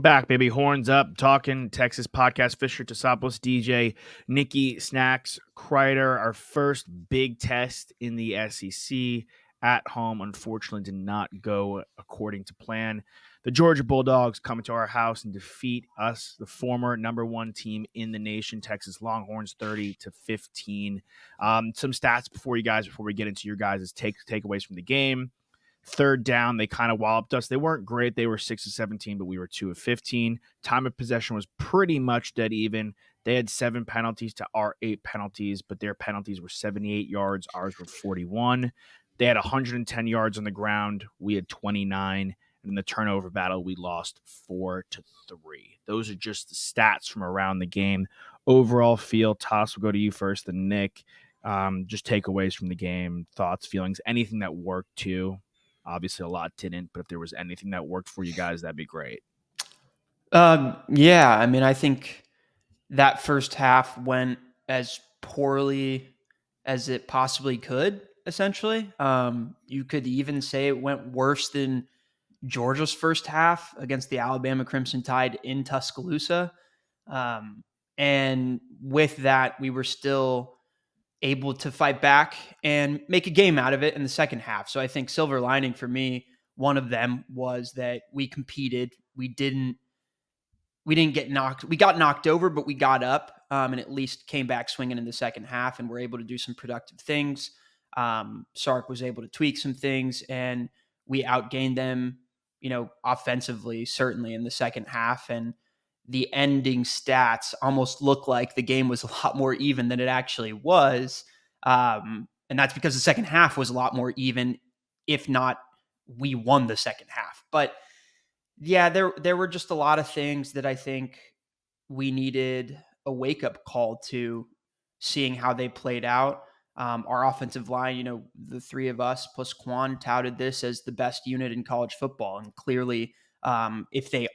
back, baby. Horns up, talking Texas podcast. Fisher Tosopoulos, DJ, Nikki, Snacks, Kreider. Our first big test in the SEC at home, unfortunately, did not go according to plan. The Georgia Bulldogs come to our house and defeat us, the former number one team in the nation, Texas Longhorns, 30-15. Some stats before we get into your guys' takeaways from the game. Third down, they kind of walloped us. They weren't great. They were 6-17, but we were 2-15. Time of possession was pretty much dead even. They had 7 penalties to our 8 penalties, but their penalties were 78 yards. Ours were 41. They had 110 yards on the ground. We had 29. And in the turnover battle, we lost 4-3. Those are just the stats from around the game. Overall feel, Toss, will go to you first, then Nick. Just takeaways from the game, thoughts, feelings, anything that worked too. Obviously, a lot didn't, but if there was anything that worked for you guys, that'd be great. Yeah, I mean, I think that first half went as poorly as it possibly could, essentially. You could even say it went worse than Georgia's first half against the Alabama Crimson Tide in Tuscaloosa. And with that, we were still able to fight back and make a game out of it in the second half. So I think silver lining for me, one of them was that we competed. We didn't get knocked. We got knocked over, but we got up and at least came back swinging in the second half and were able to do some productive things. Sark was able to tweak some things and we outgained them, offensively, certainly in the second half. And the ending stats almost look like the game was a lot more even than it actually was. And that's because the second half was a lot more even. If not, we won the second half. But yeah, there were just a lot of things that I think we needed a wake-up call to, seeing how they played out. Our offensive line, the three of us plus Quan touted this as the best unit in college football. And clearly, if they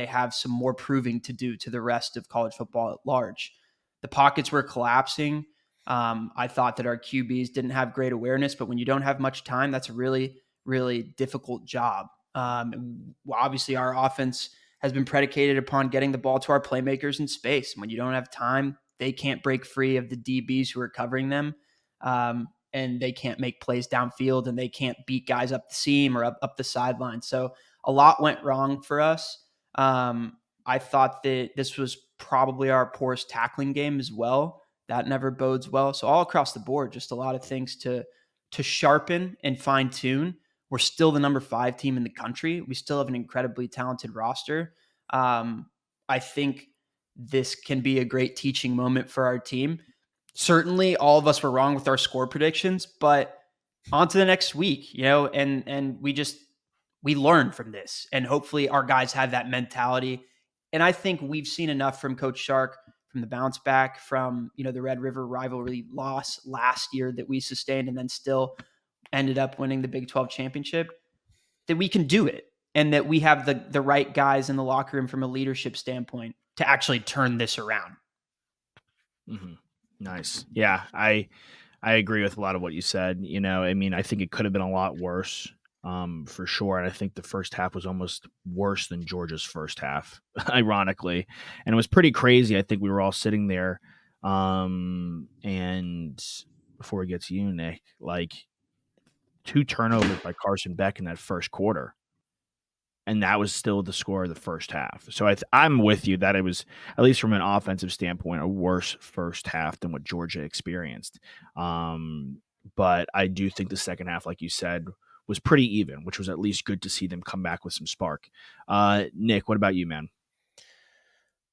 have some more proving to do to the rest of college football at large. The pockets were collapsing. I thought that our QBs didn't have great awareness, but when you don't have much time, that's a really, really difficult job. Obviously, our offense has been predicated upon getting the ball to our playmakers in space. When you don't have time, they can't break free of the DBs who are covering them, and they can't make plays downfield, and they can't beat guys up the seam or up the sideline. So a lot went wrong for us. I thought that this was probably our poorest tackling game as well. That never bodes well. So all across the board, just a lot of things to sharpen and fine tune. We're still the number 5 team in the country. We still have an incredibly talented roster. I think this can be a great teaching moment for our team. Certainly, all of us were wrong with our score predictions, but on to the next week, and we learn from this, and hopefully our guys have that mentality. And I think we've seen enough from Coach Shark, from the bounce back from, the Red River rivalry loss last year that we sustained and then still ended up winning the Big 12 championship, that we can do it, and that we have the right guys in the locker room from a leadership standpoint to actually turn this around. Mm-hmm. Nice. Yeah, I agree with a lot of what you said. I think it could have been a lot worse, for sure. And I think the first half was almost worse than Georgia's first half, ironically. And it was pretty crazy. I think we were all sitting there. And before we get to you, Nick, 2 turnovers by Carson Beck in that first quarter. And that was still the score of the first half. So I'm with you that it was, at least from an offensive standpoint, a worse first half than what Georgia experienced. But I do think the second half, like you said, was pretty even, which was at least good to see them come back with some spark. Nick, what about you, man?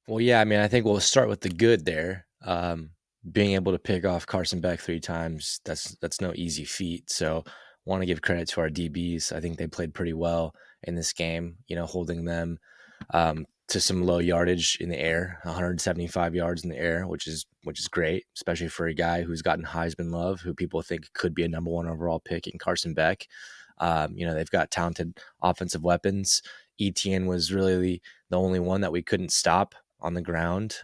Well, yeah, I think we'll start with the good there. Being able to pick off Carson Beck 3 times, that's no easy feat. So want to give credit to our DBs. I think they played pretty well in this game, holding them to some low yardage in the air, 175 yards in the air, which is great, especially for a guy who's gotten Heisman love, who people think could be a number 1 overall pick in Carson Beck. They've got talented offensive weapons. Etienne was really the only one that we couldn't stop on the ground,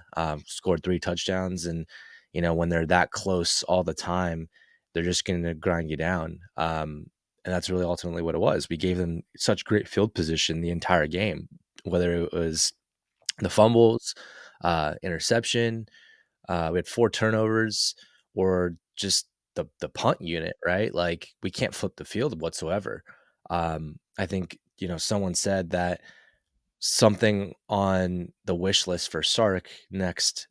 scored 3 touchdowns. And, when they're that close all the time, they're just going to grind you down. And that's really ultimately what it was. We gave them such great field position the entire game. whether it was the fumbles, interception, we had 4 turnovers, or just the punt unit, right? Like, we can't flip the field whatsoever. I think, someone said that something on the wish list for Sark next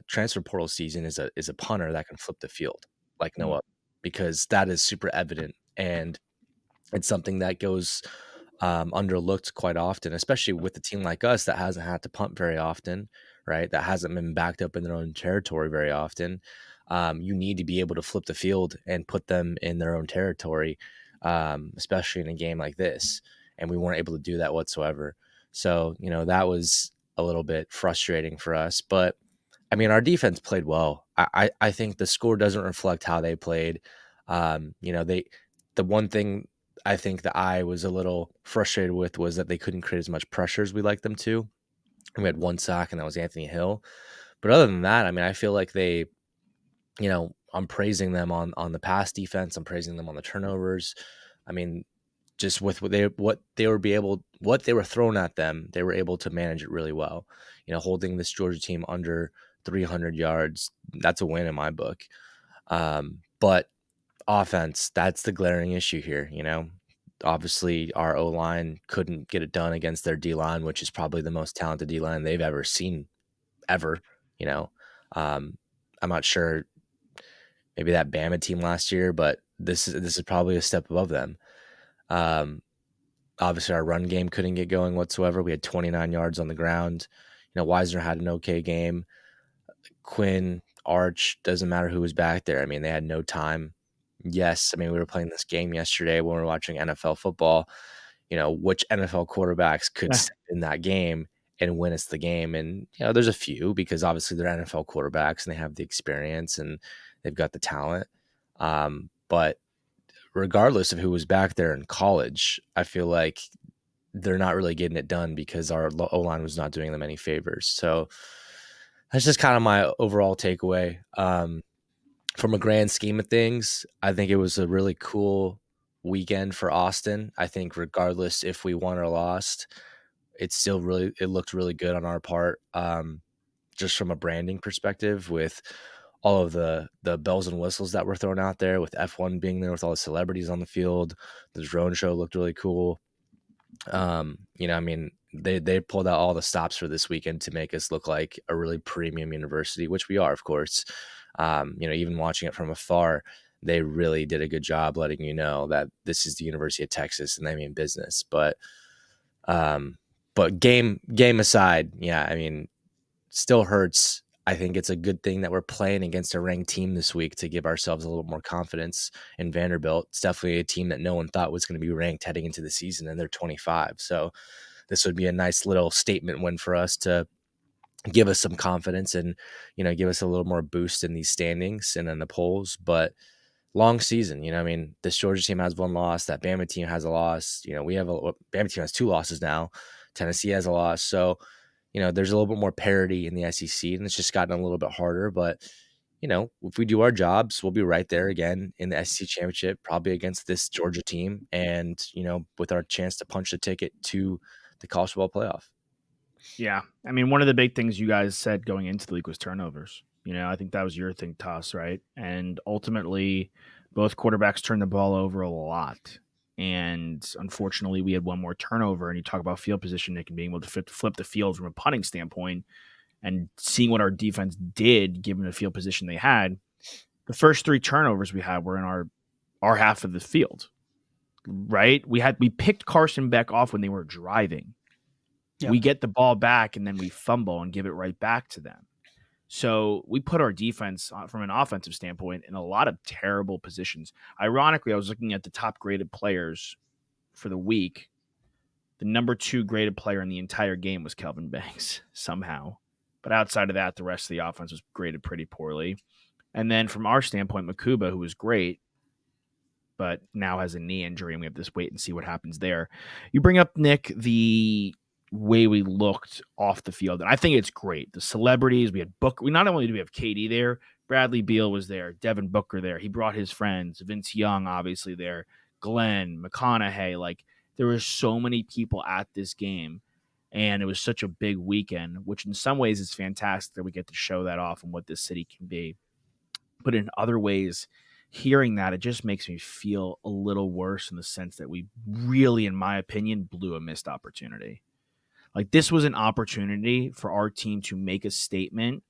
transfer portal season is a punter that can flip the field like no Mm. other, because that is super evident, and it's something that goes underlooked quite often, especially with a team like us that hasn't had to punt very often, right? That hasn't been backed up in their own territory very often. You need to be able to flip the field and put them in their own territory, especially in a game like this. And we weren't able to do that whatsoever. So, that was a little bit frustrating for us. But I mean, our defense played well. I think the score doesn't reflect how they played. The one thing I think that I was a little frustrated with was that they couldn't create as much pressure as we like them to. And we had 1 sack, and that was Anthony Hill. But other than that, I mean, I feel like they, I'm praising them on the pass defense. I'm praising them on the turnovers. I mean, just with what they were thrown at them, they were able to manage it really well. Holding this Georgia team under 300 yards, that's a win in my book. But offense, that's the glaring issue here. Obviously our O-line couldn't get it done against their D-line, which is probably the most talented D-line they've ever seen ever. you know um I'm not sure, maybe that Bama team last year, but this is probably a step above them. um Obviously our run game couldn't get going whatsoever. We had 29 yards on the ground. Wisner had an okay game. Quinn, Arch, doesn't matter who was back there. I mean, they had no time. Yes, I mean, we were playing this game yesterday when we were watching NFL football. Which NFL quarterbacks could Yeah. step in that game and win us the game? And, there's a few, because obviously they're NFL quarterbacks and they have the experience and they've got the talent. But regardless of who was back there in college, I feel like they're not really getting it done because our O-line was not doing them any favors. So that's just kind of my overall takeaway. From a grand scheme of things, I think it was a really cool weekend for Austin. I think regardless if we won or lost, it looked really good on our part. Just from a branding perspective, with all of the bells and whistles that were thrown out there, with F1 being there, with all the celebrities on the field, the drone show looked really cool. I mean, they pulled out all the stops for this weekend to make us look like a really premium university, which we are, of course. Even watching it from afar, they really did a good job letting you know that this is the University of Texas and they mean business. But game aside, yeah, I mean, still hurts. I think it's a good thing that we're playing against a ranked team this week to give ourselves a little more confidence in Vanderbilt. It's definitely a team that no one thought was going to be ranked heading into the season, and they're 25. So this would be a nice little statement win for us to give us some confidence and, give us a little more boost in these standings and in the polls. But long season, I mean, this Georgia team has 1 loss. That Bama team has a loss. Bama team has 2 losses now. Tennessee has a loss. So, there's a little bit more parity in the SEC, and it's just gotten a little bit harder. But, if we do our jobs, we'll be right there again in the SEC championship, probably against this Georgia team, and, with our chance to punch the ticket to the college football playoff. Yeah. I mean, one of the big things you guys said going into the league was turnovers. I think that was your thing, Toss, right? And ultimately, both quarterbacks turned the ball over a lot. And unfortunately, we had 1 more turnover. And you talk about field position, Nick, and being able to flip the field from a punting standpoint and seeing what our defense did given the field position they had. The first 3 turnovers we had were in our half of the field, right? We picked Carson Beck off when they were driving. Yeah. We get the ball back and then we fumble and give it right back to them. So we put our defense from an offensive standpoint in a lot of terrible positions. Ironically, I was looking at the top graded players for the week. The number 2 graded player in the entire game was Kelvin Banks somehow. But outside of that, the rest of the offense was graded pretty poorly. And then from our standpoint, Makuba, who was great, but now has a knee injury, and we have to wait and see what happens there. You bring up, Nick, the way we looked off the field, and I think it's great. The celebrities, we had Booker. Not only do we have KD there, Bradley Beal was there, Devin Booker there. He brought his friends, Vince Young obviously there, Glenn, McConaughey. Like, there were so many people at this game, And it was such a big weekend, which in some ways is fantastic that we get to show that off and what this city can be. But in other ways, hearing that, it just makes me feel a little worse in the sense that we really, in my opinion, blew a missed opportunity. Like, this was an opportunity for our team to make a statement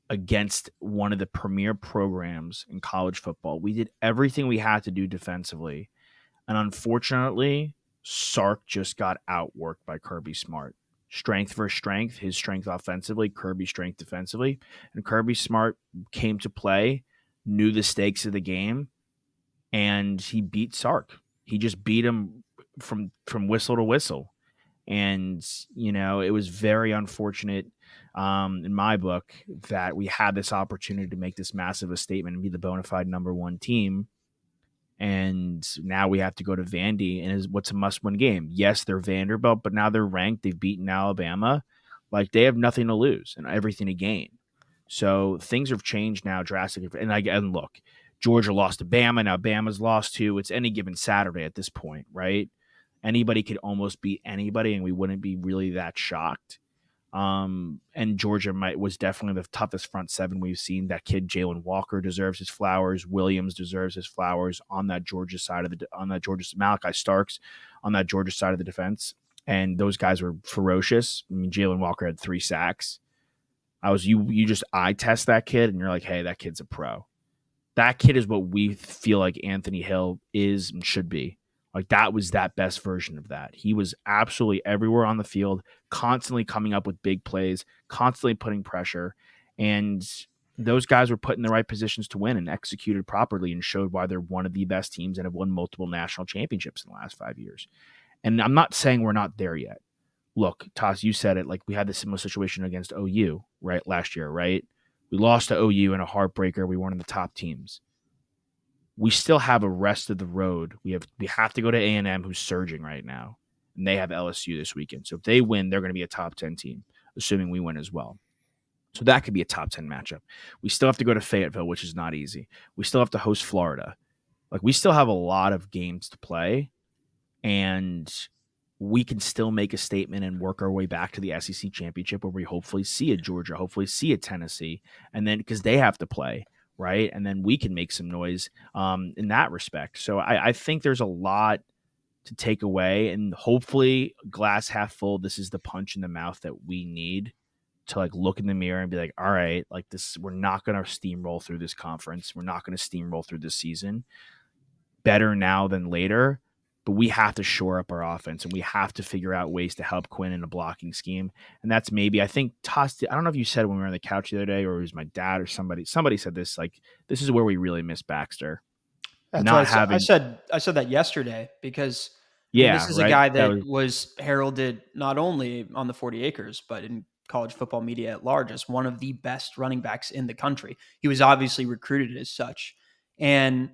against one of the premier programs in college football. We did everything we had to do defensively. And unfortunately, Sark just got outworked by Kirby Smart. Strength for strength, his strength offensively, Kirby's strength defensively. And Kirby Smart came to play, knew the stakes of the game, and he beat Sark. He just beat him from whistle to whistle. And, it was very unfortunate in my book that we had this opportunity to make this massive a statement and be the bona fide number one team. And now we have to go to Vandy, and what's a must-win game? Yes, they're Vanderbilt, but now they're ranked. They've beaten Alabama. Like, they have nothing to lose and everything to gain. So things have changed now drastically. And look, Georgia lost to Bama. Now Bama's lost to. It's any given Saturday at this point, right? Anybody could almost beat anybody, and we wouldn't be really that shocked. And Georgia was definitely the toughest front seven we've seen. That kid Jalen Walker deserves his flowers. Williams deserves his flowers on that Georgia side of Malachi Starks on that Georgia side of the defense. And those guys were ferocious. I mean, Jalen Walker had 3 sacks. You just eye test that kid, and you're like, hey, that kid's a pro. That kid is what we feel like Anthony Hill is and should be. Like, that was that best version of that. He was absolutely everywhere on the field, constantly coming up with big plays, constantly putting pressure. And those guys were put in the right positions to win and executed properly and showed why they're one of the best teams and have won multiple national championships in the last 5 years. And I'm not saying we're not there yet. Look, Toss, you said it. Like, we had the similar situation against OU, right, last year, right? We lost to OU in a heartbreaker. We weren't in the top teams. We still have a rest of the road. We have to go to A&M, who's surging right now, and they have LSU this weekend. So if they win, they're going to be a top 10 team, assuming we win as well. So that could be a top 10 matchup. We still have to go to Fayetteville, which is not easy. We still have to host Florida. Like, we still have a lot of games to play, and we can still make a statement and work our way back to the SEC championship, where we hopefully see a Georgia, hopefully see a Tennessee, and then because they have to play. Right. And then we can make some noise in that respect. So I think there's a lot to take away, and hopefully glass half full. This is the punch in the mouth that we need to, like, look in the mirror and be like, all right, like, this, we're not going to steamroll through this conference. We're not going to steamroll through this season. Better now than later. But we have to shore up our offense, and we have to figure out ways to help Quinn in a blocking scheme. And that's maybe, I think, Toss, I don't know if you said when we were on the couch the other day, or it was my dad or somebody said this, like, this is where we really miss Baxter. That's I said that yesterday, because this is right? a guy that was heralded not only on the 40 acres, but in college football media at large as one of the best running backs in the country. He was obviously recruited as such. And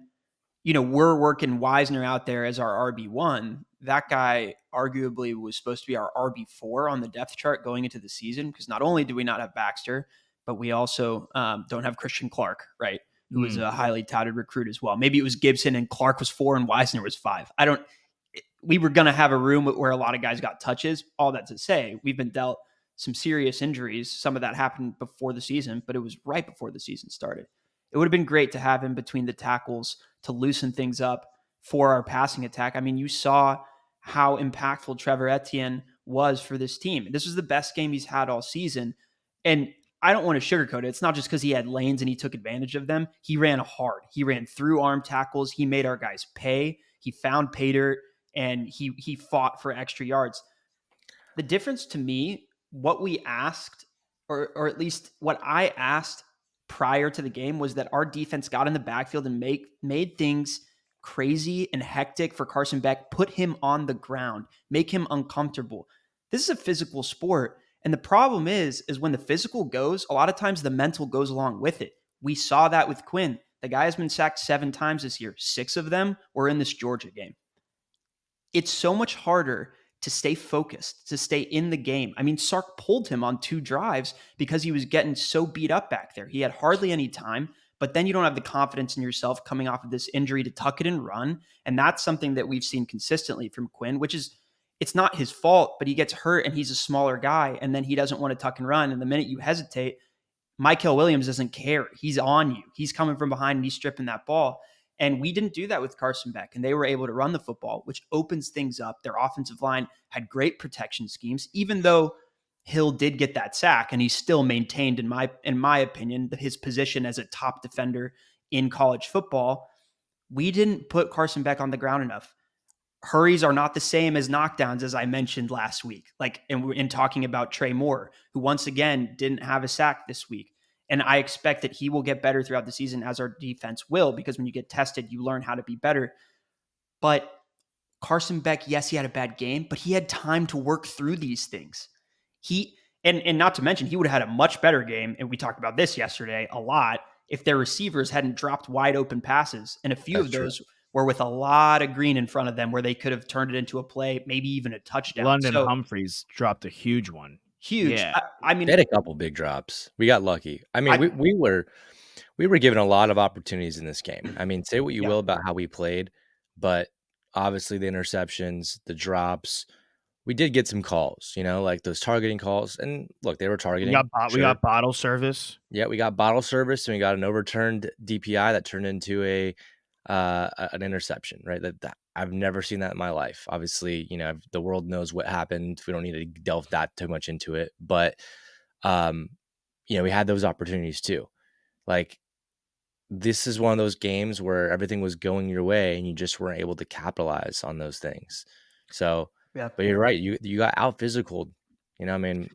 we're working Wisner out there as our RB1. That guy arguably was supposed to be our RB4 on the depth chart going into the season, because not only do we not have Baxter, but we also don't have Christian Clark, right? Who was a highly touted recruit as well. Maybe it was Gibson and Clark was 4 and Wisner was 5. We were going to have a room where a lot of guys got touches. All that to say, we've been dealt some serious injuries. Some of that happened before the season, but it was right before the season started. It would have been great to have him between the tackles to loosen things up for our passing attack. I mean, you saw how impactful Trevor Etienne was for this team. This was the best game he's had all season. And I don't want to sugarcoat it. It's not just because he had lanes and he took advantage of them. He ran hard. He ran through arm tackles. He made our guys pay. He found pay dirt, and he fought for extra yards. The difference to me, what we asked, or at least what I asked prior to the game, was that our defense got in the backfield and made things crazy and hectic for Carson Beck, put him on the ground, make him uncomfortable. This is a physical sport. And the problem is when the physical goes, a lot of times the mental goes along with it. We saw that with Quinn. The guy has been sacked 7 times this year. 6 of them were in this Georgia game. It's so much harder to stay focused, to stay in the game. I mean, Sark pulled him on 2 drives because he was getting so beat up back there. He had hardly any time, but then you don't have the confidence in yourself coming off of this injury to tuck it and run. And that's something that we've seen consistently from Quinn, which is, it's not his fault, but he gets hurt and he's a smaller guy, and then he doesn't want to tuck and run. And the minute you hesitate, Michael Williams doesn't care. He's on you. He's coming from behind and he's stripping that ball. And we didn't do that with Carson Beck, and they were able to run the football, which opens things up. Their offensive line had great protection schemes, even though Hill did get that sack, and he still maintained, in my opinion, his position as a top defender in college football. We didn't put Carson Beck on the ground enough. Hurries are not the same as knockdowns, as I mentioned last week. Like in talking about Trey Moore, who once again didn't have a sack this week. And I expect that he will get better throughout the season, as our defense will, because when you get tested, you learn how to be better. But Carson Beck, yes, he had a bad game, but he had time to work through these things. And not to mention, he would have had a much better game, and we talked about this yesterday a lot, if their receivers hadn't dropped wide open passes. And a few of those were with a lot of green in front of them where they could have turned it into a play, maybe even a touchdown. London Humphreys dropped a huge one. Huge. Yeah. I mean, they had a couple big drops. We got lucky. I mean, we were given a lot of opportunities in this game. I mean, say what you will about how we played, but obviously the interceptions, the drops, we did get some calls, like those targeting calls. And look, they were targeting. We got bottle service. Yeah, we got bottle service, and we got an overturned DPI that turned into an interception, right? That I've never seen that in my life. Obviously, the world knows what happened. We don't need to delve that too much into it, but we had those opportunities too. Like, this is one of those games where everything was going your way and you just weren't able to capitalize on those things. So, yeah. But you're right. You got out physicaled. I mean,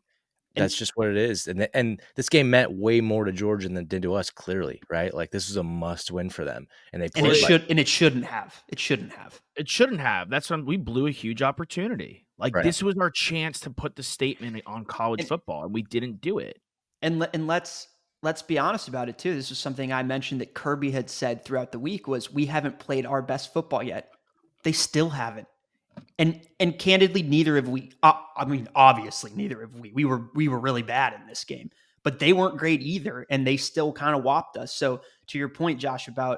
that's just what it is. And this game meant way more to Georgia than it did to us, clearly, right? Like, this was a must win for them. And they played it shouldn't have. It shouldn't have. That's when we blew a huge opportunity. Like, this was our chance to put the statement on college football, and we didn't do it. And let's be honest about it too. This is something I mentioned that Kirby had said throughout the week, was we haven't played our best football yet. They still haven't. And candidly, neither have we. I mean, obviously, neither have we. We were really bad in this game, but they weren't great either, and they still kind of whopped us. So to your point, Josh, about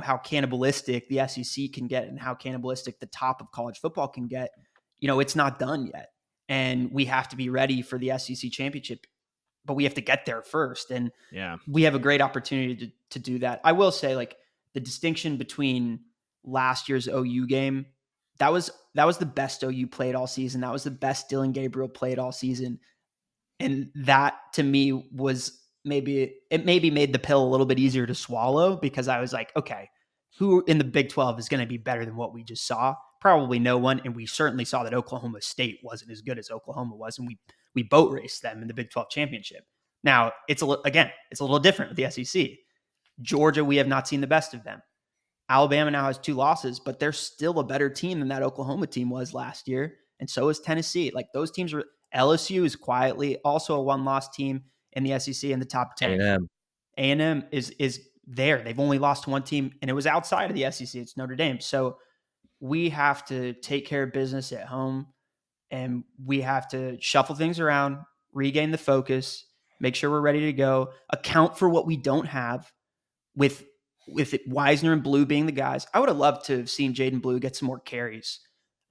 how cannibalistic the SEC can get and how cannibalistic the top of college football can get, it's not done yet, and we have to be ready for the SEC championship, but we have to get there first. And we have a great opportunity to do that. I will say, like, the distinction between last year's OU game, that was the best OU played all season. That was the best Dylan Gabriel played all season. And that, to me, was maybe made the pill a little bit easier to swallow, because I was like, okay, who in the Big 12 is going to be better than what we just saw? Probably no one. And we certainly saw that Oklahoma State wasn't as good as Oklahoma was. And we boat raced them in the Big 12 championship. Now, it's a little different with the SEC. Georgia, we have not seen the best of them. Alabama now has 2 losses, but they're still a better team than that Oklahoma team was last year. And so is Tennessee. Like, those teams were. LSU is quietly also a 1-loss team in the SEC in the top 10. A&M is there. They've only lost 1 team, and it was outside of the SEC. It's Notre Dame. So we have to take care of business at home, and we have to shuffle things around, regain the focus, make sure we're ready to go, account for what we don't have with Wisner and Blue being the guys. I would have loved to have seen Jaden Blue get some more carries.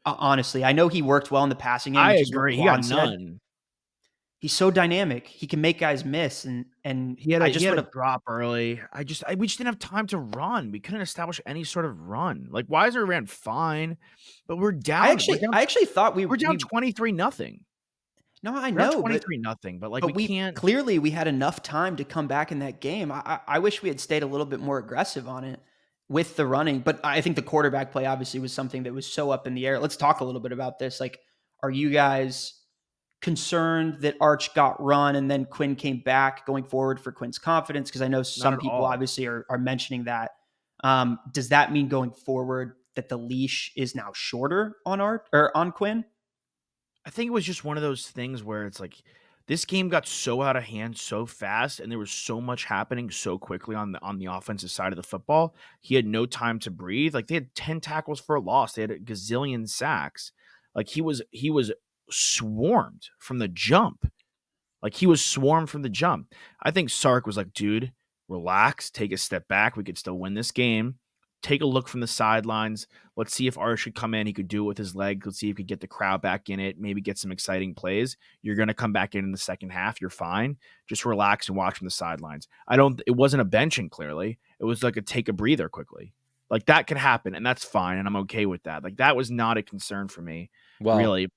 Honestly, I know he worked well in the passing game. I agree. He got none. He's so dynamic. He can make guys miss, and he had a drop early. We just didn't have time to run. We couldn't establish any sort of run. Like, Wisner ran fine, but we're down. I actually thought we were down 23-0. No, I know 23-0, but like, we can't. Clearly, we had enough time to come back in that game. I wish we had stayed a little bit more aggressive on it with the running, but I think the quarterback play obviously was something that was so up in the air. Let's talk a little bit about this. Like, are you guys concerned that Arch got run and then Quinn came back going forward for Quinn's confidence? Because I know some people obviously are mentioning that. Does that mean going forward that the leash is now shorter on Arch or on Quinn? I think it was just one of those things where it's like, this game got so out of hand so fast, and there was so much happening so quickly on the offensive side of the football. He had no time to breathe. Like, they had 10 tackles for a loss. They had a gazillion sacks. Like, he was swarmed from the jump. I think Sark was like, dude, relax, take a step back. We could still win this game. take a look from the sidelines. Let's see if Arch should come in. He could do it with his leg. Let's see if he could get the crowd back in it, maybe get some exciting plays. You're going to come back in the second half. You're fine. Just relax and watch from the sidelines. It wasn't a benching, clearly. It was like a take a breather quickly. Like that could happen, and that's fine, and I'm okay with that. Like that was not a concern for me, really.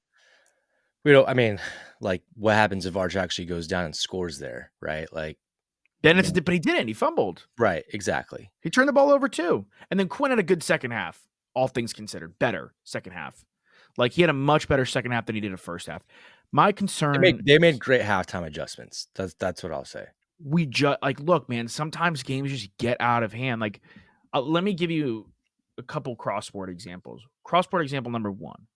I mean, like what happens if Arch actually goes down and scores there, right? Like Then but he didn't. He fumbled. Right, exactly. He turned the ball over too. And then Quinn had a good second half, all things considered. Better second half. Like he had a much better second half than he did a first half. My concern, they made great halftime adjustments. That's what I'll say. look, man, sometimes games just get out of hand. Like, let me give you a couple cross-sport examples. Cross-sport example number 1.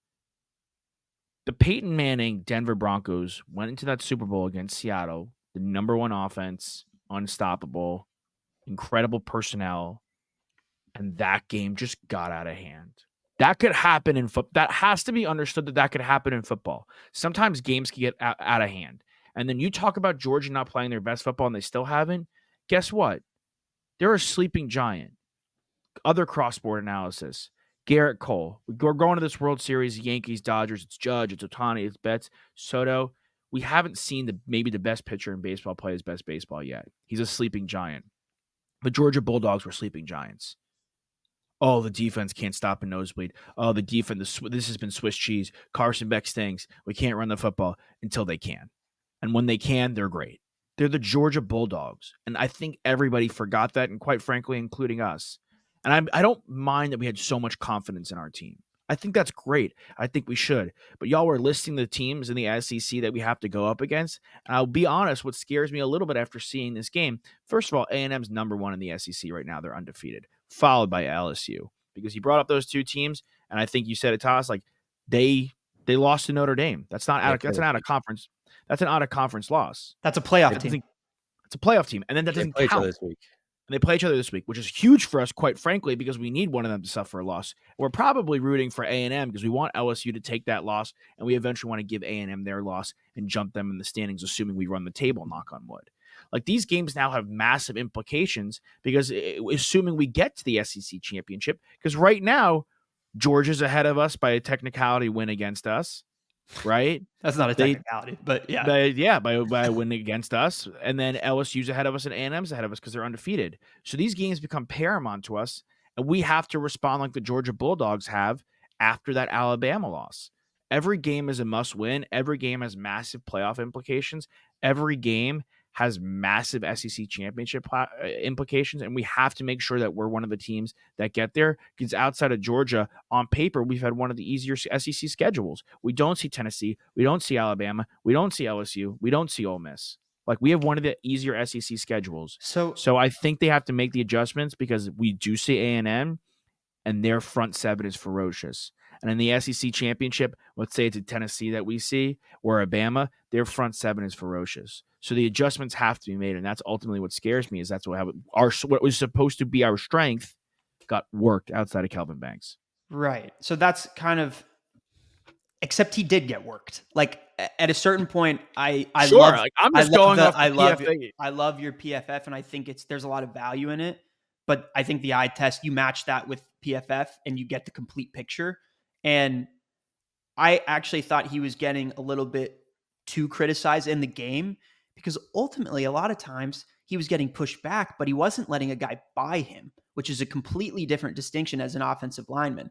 The Peyton Manning Denver Broncos went into that Super Bowl against Seattle, the number 1 offense, unstoppable, incredible personnel, and that game just got out of hand. That could happen in football. That has to be understood that could happen in football. Sometimes games can get out of hand. And then you talk about Georgia not playing their best football and they still haven't. Guess what? They're a sleeping giant. Other cross-sport analysis. Garrett Cole. We're going to this World Series, Yankees, Dodgers. It's Judge, it's Ohtani, it's Betts, Soto. We haven't seen maybe the best pitcher in baseball play his best baseball yet. He's a sleeping giant. The Georgia Bulldogs were sleeping giants. Oh, the defense can't stop a nosebleed. Oh, the defense, this has been Swiss cheese. Carson Beck stinks. We can't run the football until they can. And when they can, they're great. They're the Georgia Bulldogs. And I think everybody forgot that, and quite frankly, including us. And I don't mind that we had so much confidence in our team. I think that's great. I think we should. But y'all were listing the teams in the SEC that we have to go up against. And I'll be honest, what scares me a little bit after seeing this game, first of all, A&M's number 1 in the SEC right now. They're undefeated, followed by LSU. Because you brought up those two teams, and I think you said it, Toss, like they lost to Notre Dame. That's an out of conference. That's an out of conference loss. That's a playoff team. It's a playoff team, and then that doesn't count. This week. And they play each other this week, which is huge for us, quite frankly, because we need one of them to suffer a loss. We're probably rooting for A&M because we want LSU to take that loss, and we eventually want to give A&M their loss and jump them in the standings, assuming we run the table, knock on wood. Like, these games now have massive implications because assuming we get to the SEC championship, because right now, Georgia's ahead of us by a technicality win against us. Right? That's not a technicality, but yeah. By a win against us. And then LSU's ahead of us and A&M's ahead of us because they're undefeated. So these games become paramount to us, and we have to respond like the Georgia Bulldogs have after that Alabama loss. Every game is a must-win. Every game has massive playoff implications. Every game has massive SEC championship implications, and we have to make sure that we're one of the teams that get there, because outside of Georgia, on paper, we've had one of the easier SEC schedules. We don't see Tennessee. We don't see Alabama. We don't see LSU. We don't see Ole Miss. Like, we have one of the easier SEC schedules. So I think they have to make the adjustments because we do see A&M, and their front seven is ferocious. And in the SEC championship, let's say it's a Tennessee that we see, or Alabama, their front seven is ferocious. So the adjustments have to be made, and that's ultimately what scares me. Is that's what was supposed to be our strength got worked outside of Kelvin Banks. Right. So that's kind of, except he did get worked. Like at a certain point, I love your PFF, and I think there's a lot of value in it. But I think the eye test, you match that with PFF, and you get the complete picture. And I actually thought he was getting a little bit too criticized in the game, because ultimately a lot of times he was getting pushed back, but he wasn't letting a guy by him, which is a completely different distinction as an offensive lineman.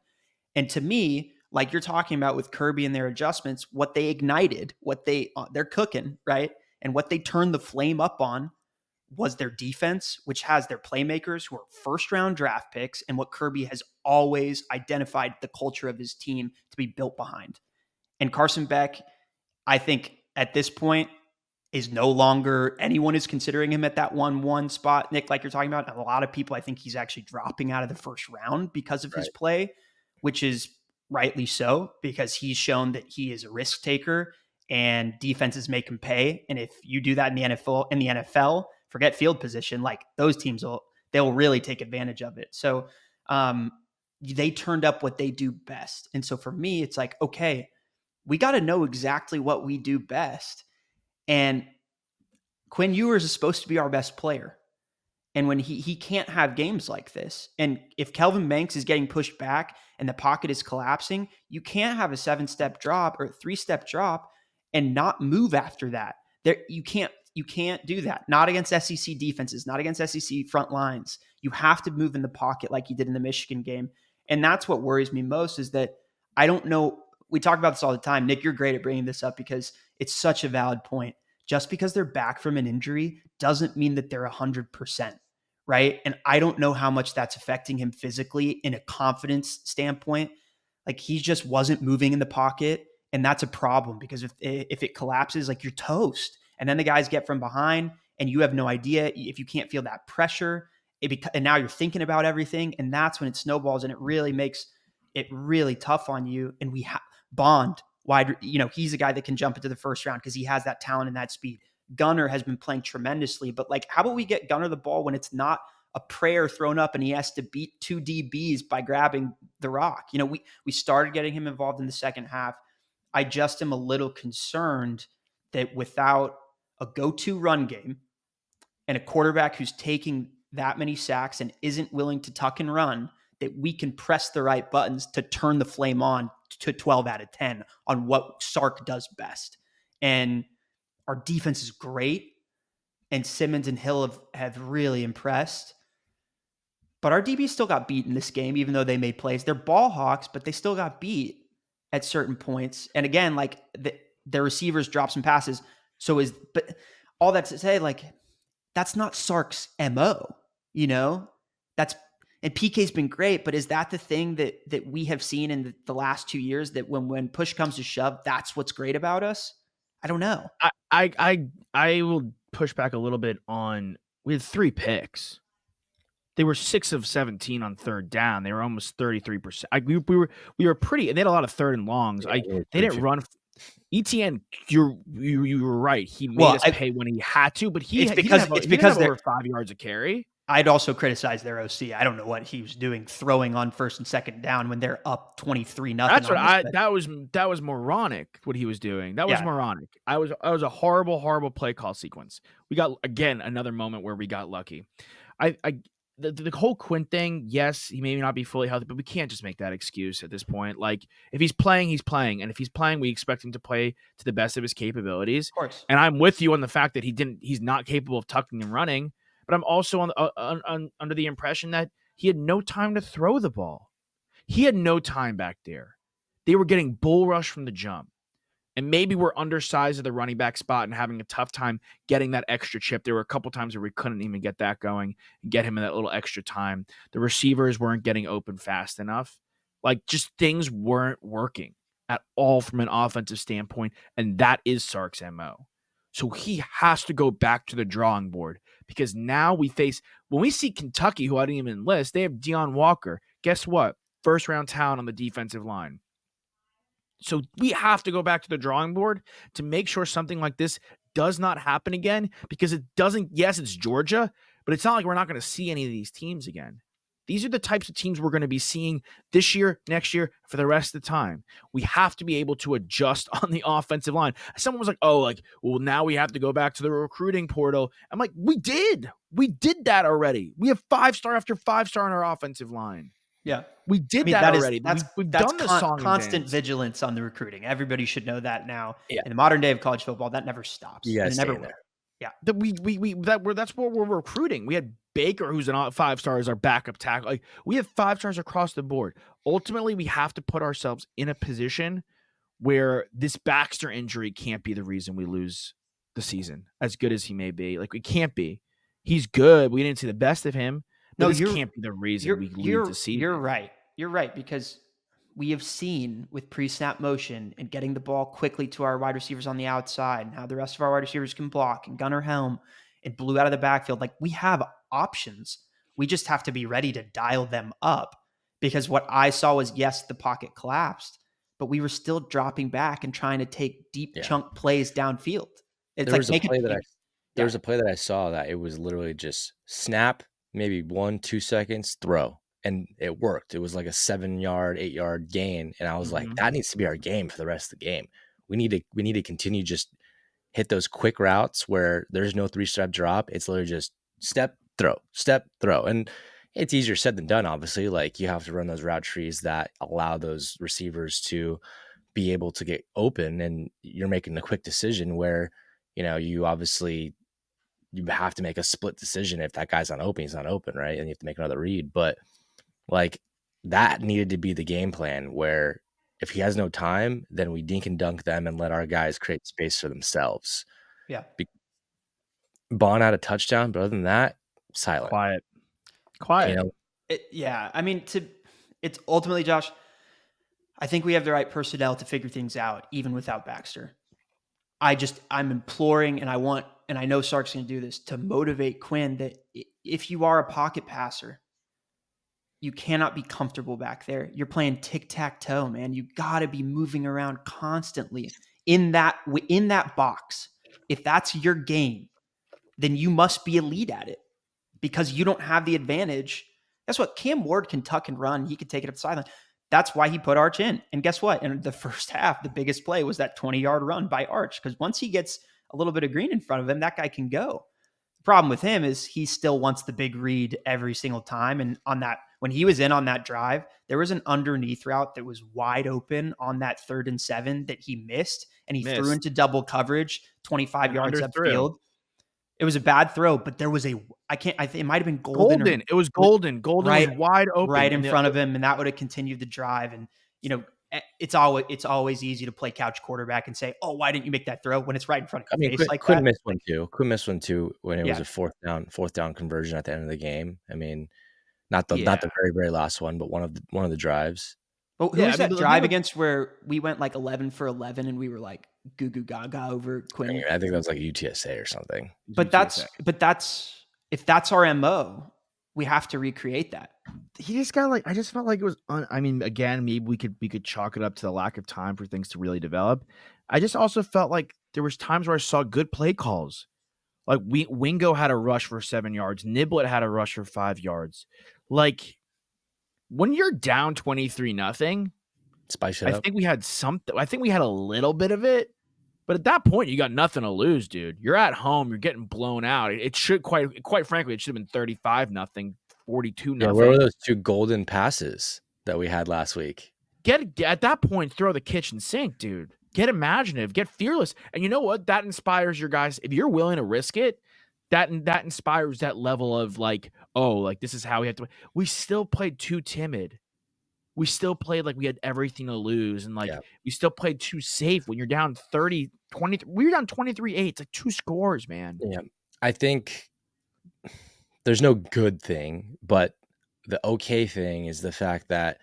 And to me, like you're talking about with Kirby and their adjustments, what they ignited, what they're cooking, right? And what they turned the flame up on was their defense, which has their playmakers who are first-round draft picks, and what Kirby has always identified the culture of his team to be built behind. And Carson Beck, I think at this point, is no longer, anyone is considering him at that 1-1 spot, Nick, like you're talking about. And a lot of people, I think he's actually dropping out of the first round because of his play, which is rightly so, because he's shown that he is a risk taker and defenses make him pay. And if you do that in the NFL, forget field position, like those teams they'll really take advantage of it. So they turned up what they do best. And so for me, it's like, okay, we got to know exactly what we do best. And Quinn Ewers is supposed to be our best player. And when he can't have games like this. And if Kelvin Banks is getting pushed back and the pocket is collapsing, you can't have a 7-step drop or a 3-step drop and not move after that. You can't do that. Not against SEC defenses, not against SEC front lines. You have to move in the pocket like you did in the Michigan game. And that's what worries me most, is that I don't know. We talk about this all the time. Nick, you're great at bringing this up because it's such a valid point. Just because they're back from an injury doesn't mean that they're 100%, right? And I don't know how much that's affecting him physically in a confidence standpoint. Like, he just wasn't moving in the pocket, and that's a problem because if it collapses, like, you're toast. And then the guys get from behind, and you have no idea if you can't feel that pressure. And now you're thinking about everything, and that's when it snowballs, and it really makes it really tough on you. And we have Bond wide, he's a guy that can jump into the first round because he has that talent and that speed. Gunner has been playing tremendously, but like, how about we get Gunner the ball when it's not a prayer thrown up and he has to beat 2 DBs by grabbing the rock? We started getting him involved in the second half. I just am a little concerned that without a go-to run game and a quarterback who's taking that many sacks and isn't willing to tuck and run, that we can press the right buttons to turn the flame on to 12 out of 10 on what Sark does best. And our defense is great, and Simmons and Hill have really impressed. But our DB still got beat in this game, even though they made plays. They're ball hawks, but they still got beat at certain points. And again, like, their receivers drop some passes. But all that to say, like, that's not Sark's MO, and PK's been great, but is that the thing that we have seen in the last 2 years, that when push comes to shove, that's what's great about us? I don't know. I will push back a little bit on, we had 3 picks. They were 6 of 17 on third down. They were almost 33%. We were pretty, and they had a lot of third and longs. Yeah, they didn't run. ETN, you were right. He made us pay when he had to, but he didn't have over 5 yards of carry. I'd also criticize their OC. I don't know what he was doing, throwing on first and second down when they're up 23-0. That's what that was moronic what he was doing. That was moronic. I was a horrible play call sequence. We got, again, another moment where we got lucky. The whole Quinn thing, yes, he may not be fully healthy, but we can't just make that excuse at this point. Like, if he's playing, he's playing. And if he's playing, we expect him to play to the best of his capabilities. Of course. And I'm with you on the fact that he's not capable of tucking and running, but I'm also under the impression that he had no time to throw the ball. He had no time back there. They were getting bull rush from the jump. And maybe we're undersized at the running back spot and having a tough time getting that extra chip. There were a couple times where we couldn't even get that going and get him in that little extra time. The receivers weren't getting open fast enough. Like, just things weren't working at all from an offensive standpoint, and that is Sark's MO. So he has to go back to the drawing board, because now when we see Kentucky, who I didn't even list, they have Deion Walker. Guess what? First-round talent on the defensive line. So we have to go back to the drawing board to make sure something like this does not happen again, because it doesn't. Yes, it's Georgia, but it's not like we're not going to see any of these teams again. These are the types of teams we're going to be seeing this year, next year, for the rest of the time. We have to be able to adjust on the offensive line. Someone was like, well, now we have to go back to the recruiting portal. I'm like, we did that already. We have 5-star after 5-star on our offensive line. Yeah. We did that already. We've done the song constant vigilance on the recruiting. Everybody should know that now. Yeah. In the modern day of college football, that never stops. You guys never will. Yeah. That's what we're recruiting. We had Baker, who's an 5-star, as our backup tackle. Like, we have 5-stars across the board. Ultimately, we have to put ourselves in a position where this Baxter injury can't be the reason we lose the season, as good as he may be. Like, it can't be. He's good. We didn't see the best of him. No, this can't be the reason we lose the season. You're right. You're right, because we have seen with pre-snap motion and getting the ball quickly to our wide receivers on the outside, and how the rest of our wide receivers can block, and Gunnar Helm, it blew out of the backfield. Like, we have options. We just have to be ready to dial them up, because what I saw was, yes, the pocket collapsed, but we were still dropping back and trying to take deep chunk plays downfield. There was a play that I saw that it was literally just snap, maybe 1-2 seconds, throw. And it worked. It was like a 7-yard, 8-yard gain. And I was like, that needs to be our game for the rest of the game. We need to continue just hit those quick routes where there's no 3-step drop. It's literally just step, step, throw. And it's easier said than done, obviously. Like, you have to run those route trees that allow those receivers to be able to get open, and you're making a quick decision where, you obviously you have to make a split decision. If that guy's not open, he's not open, right? And you have to make another read. But like, that needed to be the game plan, where if he has no time, then we dink and dunk them and let our guys create space for themselves. Yeah. Bond had a touchdown, but other than that, silent. Quiet. I mean, it's ultimately, Josh, I think we have the right personnel to figure things out, even without Baxter. I'm imploring, and I know Sark's going to do this, to motivate Quinn that if you are a pocket passer, you cannot be comfortable back there. You're playing tic-tac-toe, man. You got to be moving around constantly in that box. If that's your game, then you must be elite at it, because you don't have the advantage. Guess what? Cam Ward can tuck and run. He could take it up the sideline. That's why he put Arch in. And guess what? In the first half, the biggest play was that 20-yard run by Arch, because once he gets a little bit of green in front of him, that guy can go. The problem with him is he still wants the big read every single time. And when he was in on that drive, there was an underneath route that was wide open on that 3rd and 7 that he missed, and he threw into double coverage 25 yards upfield. It was a bad throw, but there was it might have been Golden. It was Golden. Golden was wide open. Right in front of him, and that would have continued the drive. And, it's always easy to play couch quarterback and say, oh, why didn't you make that throw when it's right in front of your face like Quinn that? missed one too. Quinn missed one too when it was a fourth down conversion at the end of the game. I mean, not the very, very last one, but one of the drives. But who was that drive against where we went like 11 for 11 and we were like goo goo gaga over Quinn? I think that was like UTSA or something. But that's if that's our MO, we have to recreate that. He just got I just felt like it was. Again, maybe we could chalk it up to the lack of time for things to really develop. I just also felt like there was times where I saw good play calls. Like Wingo had a rush for 7 yards. Niblet had a rush for 5 yards. Like, when you're down 23-0, spice it up. I think we had something. I think we had a little bit of it, but at that point, you got nothing to lose, dude. You're at home. You're getting blown out. It should quite frankly, it should have been 35-0, 42-0. Yeah, where were those 2 golden passes that we had last week? At that point, throw the kitchen sink, dude. Get imaginative, get fearless. And you know what? That inspires your guys. If you're willing to risk it, that inspires that level of this is how we have to. We still played too timid. We still played like we had everything to lose. And we still played too safe. When you're down 30, 20, we were down 23-8. It's like 2 scores, man. Yeah. I think there's no good thing, but the okay thing is the fact that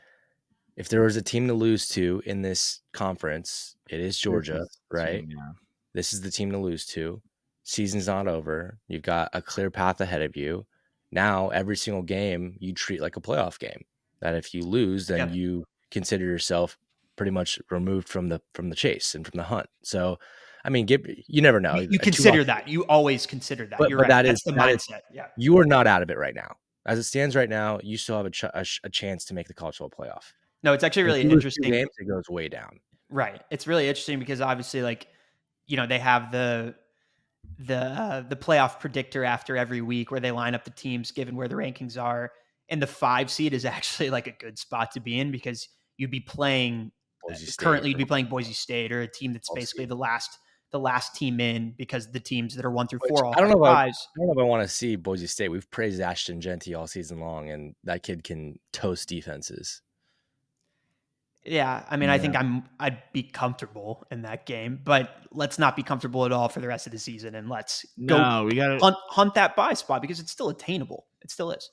if there was a team to lose to in this conference, it is Georgia, right? Yeah. This is the team to lose to. Season's not over. You've got a clear path ahead of you. Now, every single game you treat like a playoff game. That if you lose, then you consider yourself pretty much removed from the chase and from the hunt. So, I mean, you never know. You consider that. You always consider that. But, You're right. That's the mindset. You are not out of it right now. As it stands right now, you still have a chance to make the college football playoff. No, it's actually really interesting. Games, it goes way down. Right. It's really interesting because obviously, they have the playoff predictor after every week where they line up the teams given where the rankings are. And the 5 seed is actually like a good spot to be in because you'd be playing currently you'd be playing Boise State or a team that's basically the last team in, because the teams that are 1 through 4 all I don't know if I want to see Boise State. We've praised Ashton Genty all season long, and that kid can toast defenses. Yeah, I mean, I think I'd be comfortable in that game, but let's not be comfortable at all for the rest of the season, and let's go. We gotta hunt that bye spot because it's still attainable. It still is.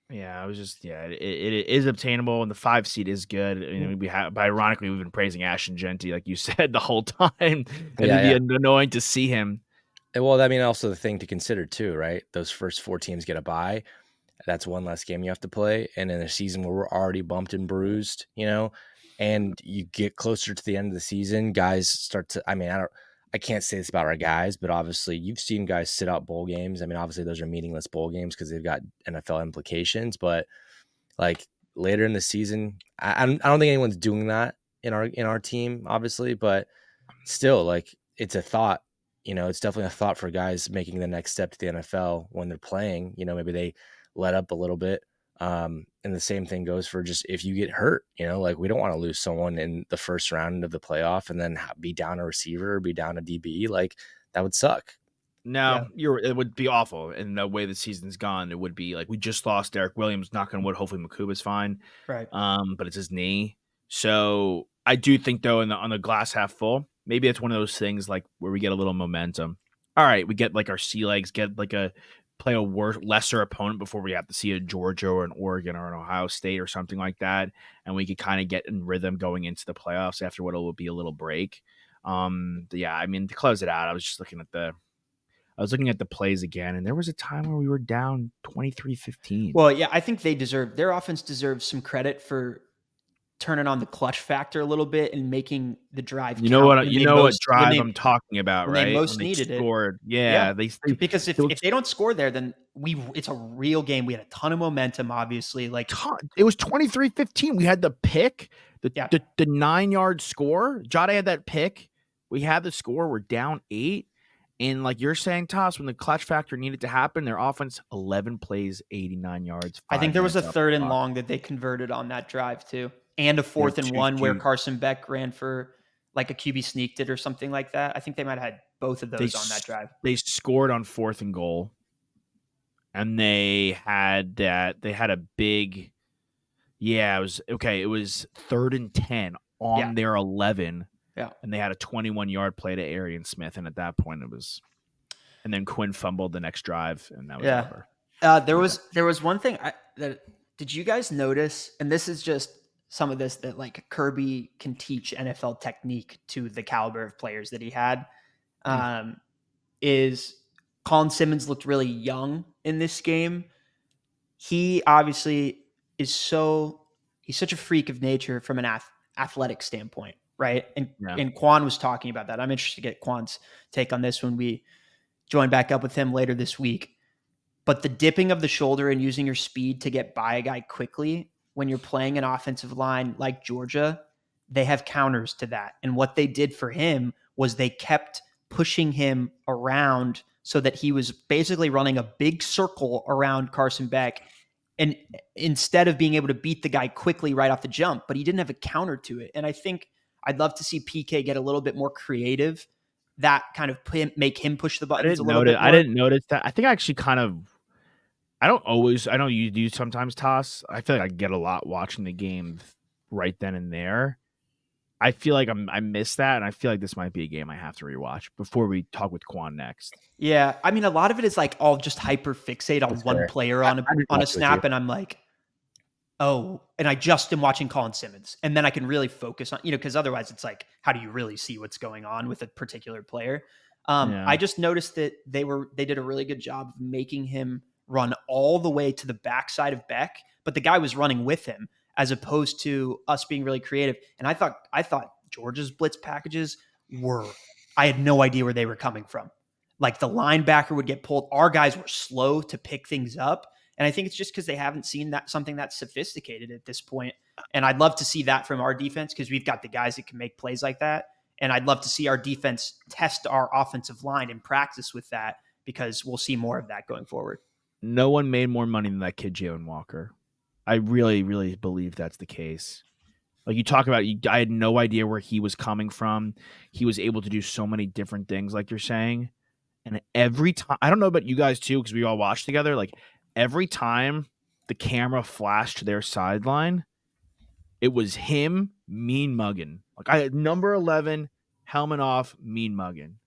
Yeah, it is obtainable, and the 5 seed is good. But ironically, we've been praising Ashton Genty, like you said, the whole time. It'd be annoying to see him. Well, I mean, also the thing to consider too, right? Those first 4 teams get a bye. That's one less game you have to play, and in a season where we're already bumped and bruised, and you get closer to the end of the season, guys start to. I mean, I can't say this about our guys, but obviously you've seen guys sit out bowl games. I mean, obviously those are meaningless bowl games because they've got NFL implications. But like later in the season, I don't think anyone's doing that in our team, obviously. But still, like, it's a thought it's definitely a thought for guys making the next step to the NFL when they're playing. Maybe they let up a little bit. And the same thing goes for just if you get hurt, like we don't want to lose someone in the first round of the playoff and then be down a receiver or be down a DB. Like that would suck. No, it would be awful. And the way the season's gone, it would be like we just lost Derek Williams. Knock on wood. Hopefully Makuba's fine. Right. But it's his knee. So I do think though, on the glass half full, maybe it's one of those things like where we get a little momentum. All right, we get like our sea legs, get like play a lesser opponent before we have to see a Georgia or an Oregon or an Ohio State or something like that, and we could kind of get in rhythm going into the playoffs after what will be a little break. Yeah, I mean to close it out, I was looking at the plays again, and there was a time where we were down 23-15. Well, yeah, I think their offense deserves some credit for turning on the clutch factor a little bit and making the drive. You know what drive I'm talking about, when right? They most when they needed scored. it. Yeah, because if they don't score there, then it's a real game. We had a ton of momentum, obviously. Like it was 23-15. We had the pick, the 9-yard score. Jade had that pick. We had the score. We're down 8. And like you're saying, Toss, when the clutch factor needed to happen, their offense 11 plays, 89 yards. I think there was a 3rd and long that they converted on that drive too, and a 4th and 1 where Carson Beck ran for like a QB sneaked it or something like that. I think they might have had both of those on that drive. They scored on 4th and goal, and they had a big. Yeah, it was okay. It was 3rd and 10 on their 11. Yeah. And they had a 21-yard play to Arian Smith. And at that point, and then Quinn fumbled the next drive, and that was over. There was one thing did you guys notice? And this is just some of this that like Kirby can teach NFL technique to the caliber of players that he had. Is Colin Simmons looked really young in this game. He obviously he's such a freak of nature from an athletic standpoint. Right. And Quan was talking about that. I'm interested to get Quan's take on this when we join back up with him later this week. But the dipping of the shoulder and using your speed to get by a guy quickly when you're playing an offensive line like Georgia, they have counters to that. And what they did for him was they kept pushing him around so that he was basically running a big circle around Carson Beck. And instead of being able to beat the guy quickly right off the jump, but he didn't have a counter to it. And I think I'd love to see PK get a little bit more creative. That kind of make him push the buttons a little bit more. I didn't notice that. I think I actually I know you do sometimes, Toss. I feel like I get a lot watching the game right then and there. I feel like I missed that, and I feel like this might be a game I have to rewatch before we talk with Quan next. Yeah, I mean, a lot of it is like all just hyper fixate on one player on a snap, and I'm like, oh, and I just am watching Colin Simmons, and then I can really focus on, because otherwise it's like, how do you really see what's going on with a particular player? I just noticed that they did a really good job of making him run all the way to the backside of Beck, but the guy was running with him as opposed to us being really creative. And I thought Georgia's blitz packages I had no idea where they were coming from. Like the linebacker would get pulled. Our guys were slow to pick things up. And I think it's just because they haven't seen something that's sophisticated at this point. And I'd love to see that from our defense because we've got the guys that can make plays like that. And I'd love to see our defense test our offensive line and practice with that because we'll see more of that going forward. No one made more money than that kid, Jalen Walker. I really, really believe that's the case. Like you talk about, I had no idea where he was coming from. He was able to do so many different things, like you're saying. And every time, I don't know about you guys too, because we all watched together. Like every time the camera flashed to their sideline, it was him mean mugging. Like I had number 11, helmet off, mean mugging.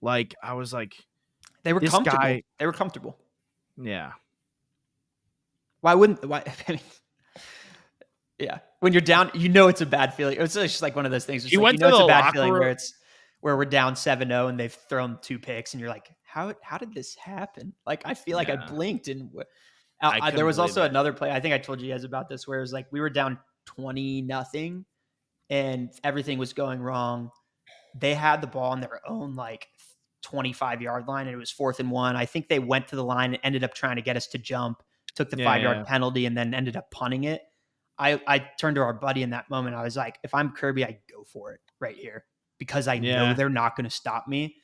Like I was like, they were comfortable. They were comfortable. Yeah. Why? I mean, yeah. When you're down, it's a bad feeling. It's just like one of those things. It's it's a bad feeling where we're down 7-0 and they've thrown 2 picks and you're like, how did this happen? Like, I feel like I blinked and there was also another play. I think I told you guys about this where it was like, we were down 20-0 and everything was going wrong. They had the ball on their own, 25-yard line and it was 4th and 1. I think they went to the line and ended up trying to get us to jump, took the 5-yard penalty and then ended up punting it. I turned to our buddy in that moment. I was like, if I'm Kirby, I'd go for it right here because I know they're not going to stop me.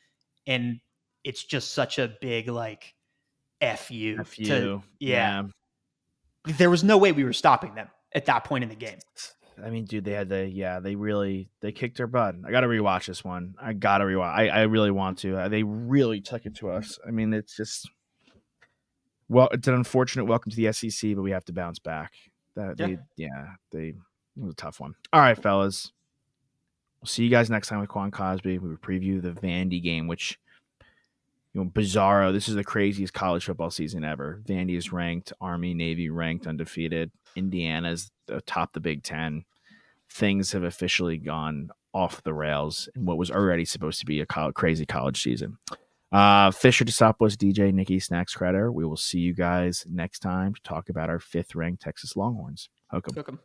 and it's just such a big like F you F to you. Yeah. There was no way we were stopping them at that point in the game. I mean, dude, they kicked their butt. I got to rewatch this one. I got to rewatch. I really want to. They really took it to us. I mean, it's just, well, it's an unfortunate welcome to the SEC, but we have to bounce back. It was a tough one. All right, fellas. We'll see you guys next time with Quan Cosby. We will preview the Vandy game, which, bizarro. This is the craziest college football season ever. Vandy is ranked, Army, Navy ranked, undefeated. Indiana's atop the Big Ten. Things have officially gone off the rails in what was already supposed to be a crazy college season. Fisher Desopoulos, DJ, Nikki, Snacks, Credder. We will see you guys next time to talk about our 5th ranked Texas Longhorns. Hook 'em.